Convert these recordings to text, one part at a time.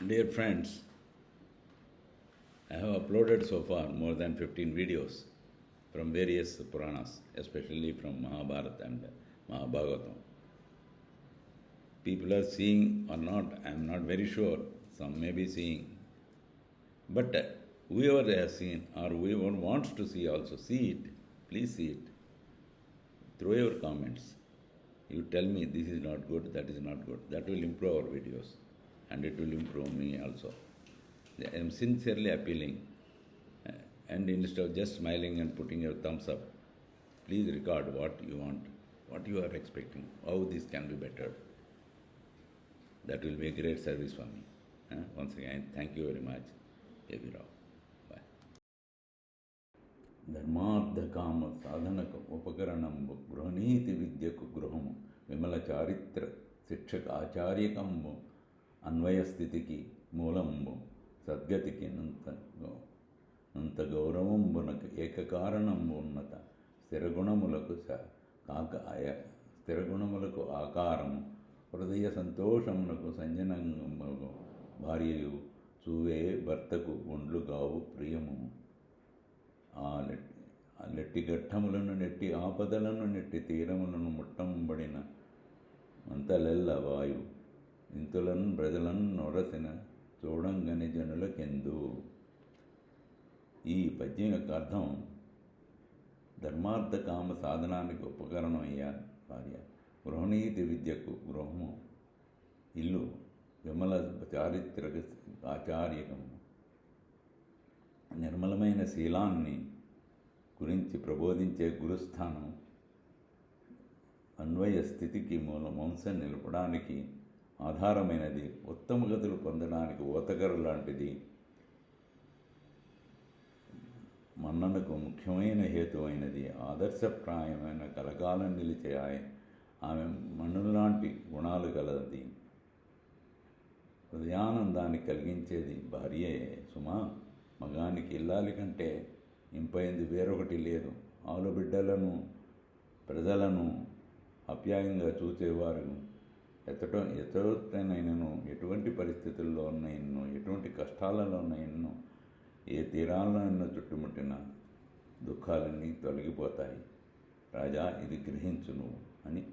Dear friends, I have uploaded so far more than 15 videos from various Puranas, especially from Mahabharata and Mahabhagavatam. People are seeing or not, I am not very sure, some may be seeing. But whoever has seen or whoever wants to see also, see it, please see it. Throw your comments. You tell me this is not good, that is not good. That will improve our videos and it will improve me also. I am sincerely appealing, and instead of just smiling and putting your thumbs up, please record what you want, what you are expecting, how this can be bettered. That will be a great service for me. Once again, thank you very much. K.V. Rao. Bye. ధర్మార్థ కామ సాధనకు ఉపకరణంబు గృహనీతి విద్యకు గృహము విమల చారిత్ర శిక్షక ఆచార్యకంబు అన్వయస్థితికి మూలంబు సద్గతికి నంత గౌరవంబునకు ఏకకారణంబు ఉన్నత స్థిరగుణములకు స్థిరగుణములకు ఆకారము హృదయ సంతోషమునకు సంజనంబు భార్యయు చూవే భర్తకు ఒండ్లు గావు ప్రియము ఆ నెట్టి ఘట్టములను నెట్టి ఆపదలను నెట్టి తీరములను ముట్టంబడిన మంతలెల్ల వాయు ఇంతులను ప్రజలను నొరసిన చూడంగని జనులకెందు. ఈ పద్యం యొక్క అర్థం, ధర్మార్థ కామ సాధనానికి ఉపకరణం అయ్యా భార్య, గృహనీతి విద్యకు గృహము, ఇల్లు విమల చారిత్రక ఆచార్యకము, నిర్మలమైన శీలాన్ని గురించి ప్రబోధించే గురుస్థానం, అన్వయ స్థితికి మూలం, వంశం నిలపడానికి ఆధారమైనది, ఉత్తమ గతులు పొందడానికి ఓతగరు లాంటిది, మన్ననకు ముఖ్యమైన హేతువైనది, ఆదర్శప్రాయమైన కలకాలం నిలిచే ఆమె మన్నులాంటి గుణాలు కలది, హృదయానందాన్ని కలిగించేది భార్యే సుమా. మగానికి ఇల్లాలి కంటే ఇంపైంది వేరొకటి లేదు. ఆలుబిడ్డలను ప్రజలను ఆప్యాయంగా చూసేవారు ఎతోనైనను, ఎటువంటి పరిస్థితుల్లో ఉన్నాయన్నో, ఎటువంటి కష్టాలలో ఉన్నాయన్నో, ఏ తీరాలను చుట్టుముట్టిన దుఃఖాలన్నీ తొలగిపోతాయి. రాజా, ఇది గ్రహించును అని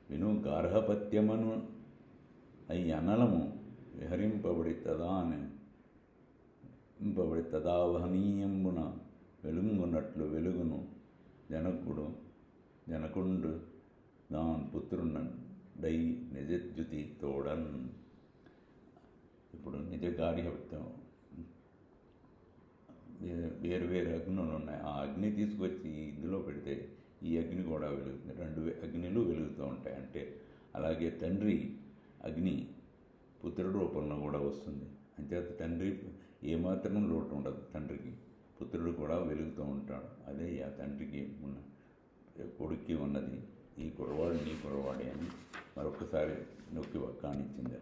విను. గార్హపత్యమను అయి అనలము విహరింపబడి తదావహనీయంబున వెలుగునట్లు వెలుగును జనకుండు దాన్ పుత్రుడై నిజద్యుతి తోడన్. ఇప్పుడు నిజ గార్హపత్యం, వేరు వేరు అగ్నులు ఉన్నాయి. ఆ అగ్ని తీసుకొచ్చి ఇందులో పెడితే ఈ అగ్ని కూడా వెలుగుతుంది, రెండు అగ్నిలు వెలుగుతూ ఉంటాయి. అంటే అలాగే తండ్రి అగ్ని పుత్రుడి రూపంలో కూడా వస్తుంది. అంచేత తండ్రి ఏమాత్రం లోటు ఉండదు, తండ్రికి పుత్రుడు కూడా వెలుగుతూ ఉంటాడు. అదే ఆ తండ్రికి ఉన్న కొడుక్కి ఉన్నది. ఈ కురవాడు నీ కురవాడే అని మరొకసారి నొక్కి కానిచ్చింది.